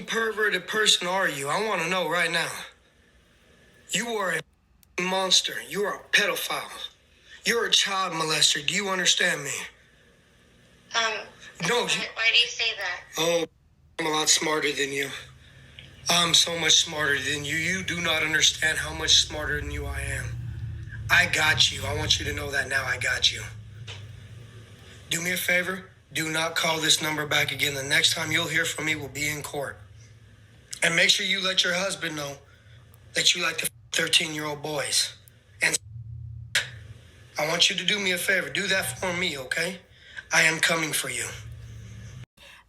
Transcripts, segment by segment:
perverted person are you? I want to know right now. You are a monster. You are a pedophile. You're a child molester. Do you understand me? No. Why do you say that? Oh, I'm a lot smarter than you. I'm so much smarter than you. You do not understand how much smarter than you I am. I got you. I want you to know that now. I got you. Do me a favor. Do not call this number back again. The next time you'll hear from me will be in court. And make sure you let your husband know that you like the 13-year-old boys. And I want you to do me a favor. Do that for me, okay? I am coming for you.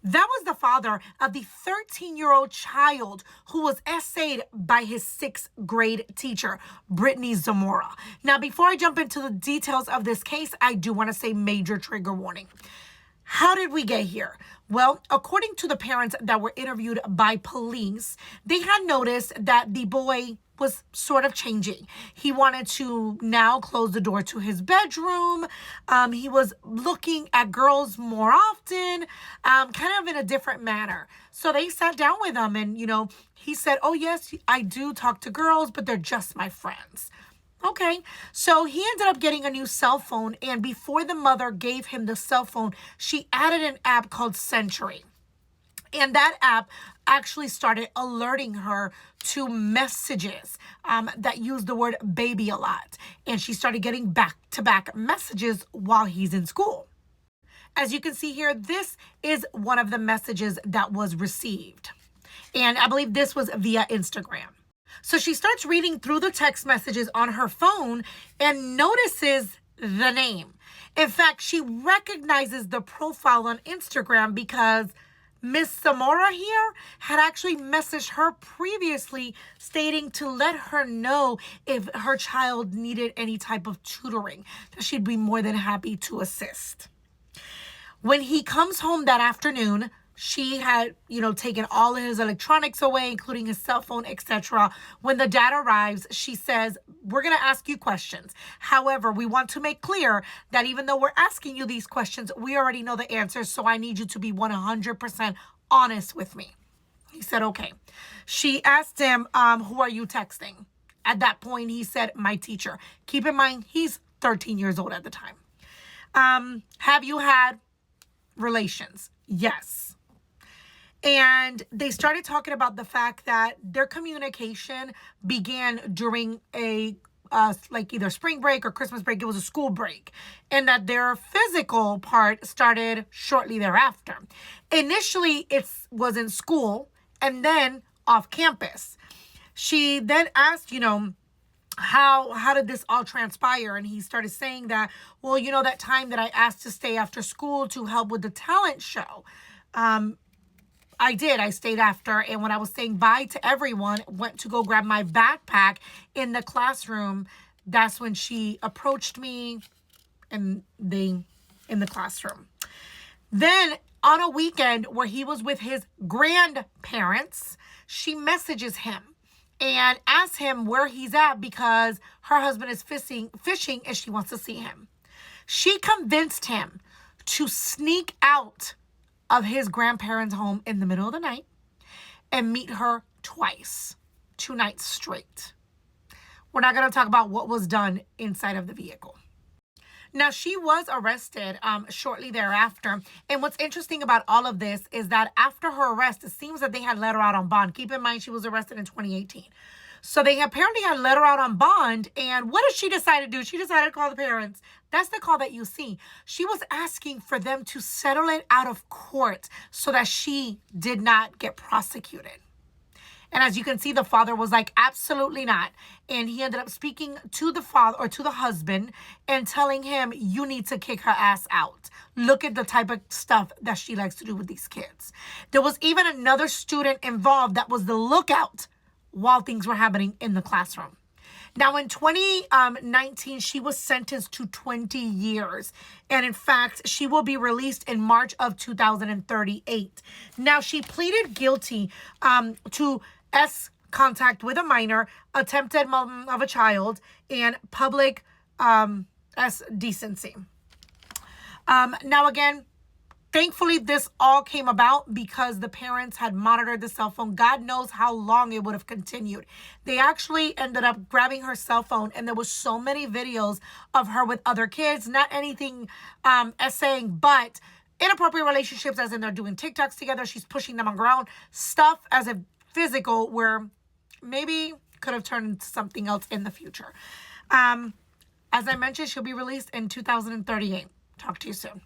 That was the father of the 13-year-old child who was essayed by his 6th grade teacher, Brittany Zamora. Now, before I jump into the details of this case, I do want to say major trigger warning. How did we get here? Well, according to the parents that were interviewed by police, they had noticed that the boy was sort of changing. He wanted to now close the door to his bedroom. He was looking at girls more often, kind of in a different manner. So they sat down with him and, he said, oh, yes, I do talk to girls, but they're just my friends. Okay, so he ended up getting a new cell phone, and before the mother gave him the cell phone, she added an app called Century. And that app actually started alerting her to messages that use the word baby a lot. And she started getting back-to-back messages while he's in school. As you can see here, this is one of the messages that was received. And I believe this was via Instagram. So she starts reading through the text messages on her phone and notices the name. In fact, she recognizes the profile on Instagram because Miss Zamora here had actually messaged her previously stating to let her know if her child needed any type of tutoring, that she'd be more than happy to assist. When he comes home that afternoon, she had, taken all of his electronics away, including his cell phone, etc. When the dad arrives, she says, we're going to ask you questions. However, we want to make clear that even though we're asking you these questions, we already know the answers, so I need you to be 100% honest with me. He said, okay. She asked him, who are you texting? At that point, he said, my teacher. Keep in mind, he's 13 years old at the time. Have you had relations? Yes. And they started talking about the fact that their communication began during a either spring break or Christmas break. It was a school break, and that their physical part started shortly thereafter. Initially, it was in school and then off campus. She then asked, how did this all transpire? And he started saying that, well, that time that I asked to stay after school to help with the talent show, I did. I stayed after. And when I was saying bye to everyone, went to go grab my backpack in the classroom, that's when she approached me in the classroom. Then on a weekend where he was with his grandparents, she messages him and asks him where he's at because her husband is fishing and she wants to see him. She convinced him to sneak out of his grandparents' home in the middle of the night and meet her twice, 2 nights straight. We're not going to talk about what was done inside of the vehicle. Now, she was arrested shortly thereafter. And what's interesting about all of this is that after her arrest, it seems that they had let her out on bond. Keep in mind, she was arrested in 2018. So they apparently had let her out on bond. And what did she decide to do? She decided to call the parents. That's the call that you see. She was asking for them to settle it out of court so that she did not get prosecuted. And as you can see, the father was like, absolutely not. And he ended up speaking to the father or to the husband and telling him, you need to kick her ass out. Look at the type of stuff that she likes to do with these kids. There was even another student involved that was the lookout while things were happening in the classroom. Now, in 2019, she was sentenced to 20 years. And in fact, she will be released in March of 2038. Now, she pleaded guilty to contact with a minor, attempted murder of a child, and public decency. Now, again, Thankfully, this all came about because the parents had monitored the cell phone. God knows how long it would have continued. They actually ended up grabbing her cell phone, and there was so many videos of her with other kids, not anything essaying, but inappropriate relationships, as in they're doing TikToks together. She's pushing them on ground. Stuff as if physical, where maybe could have turned into something else in the future. As I mentioned, she'll be released in 2038. Talk to you soon.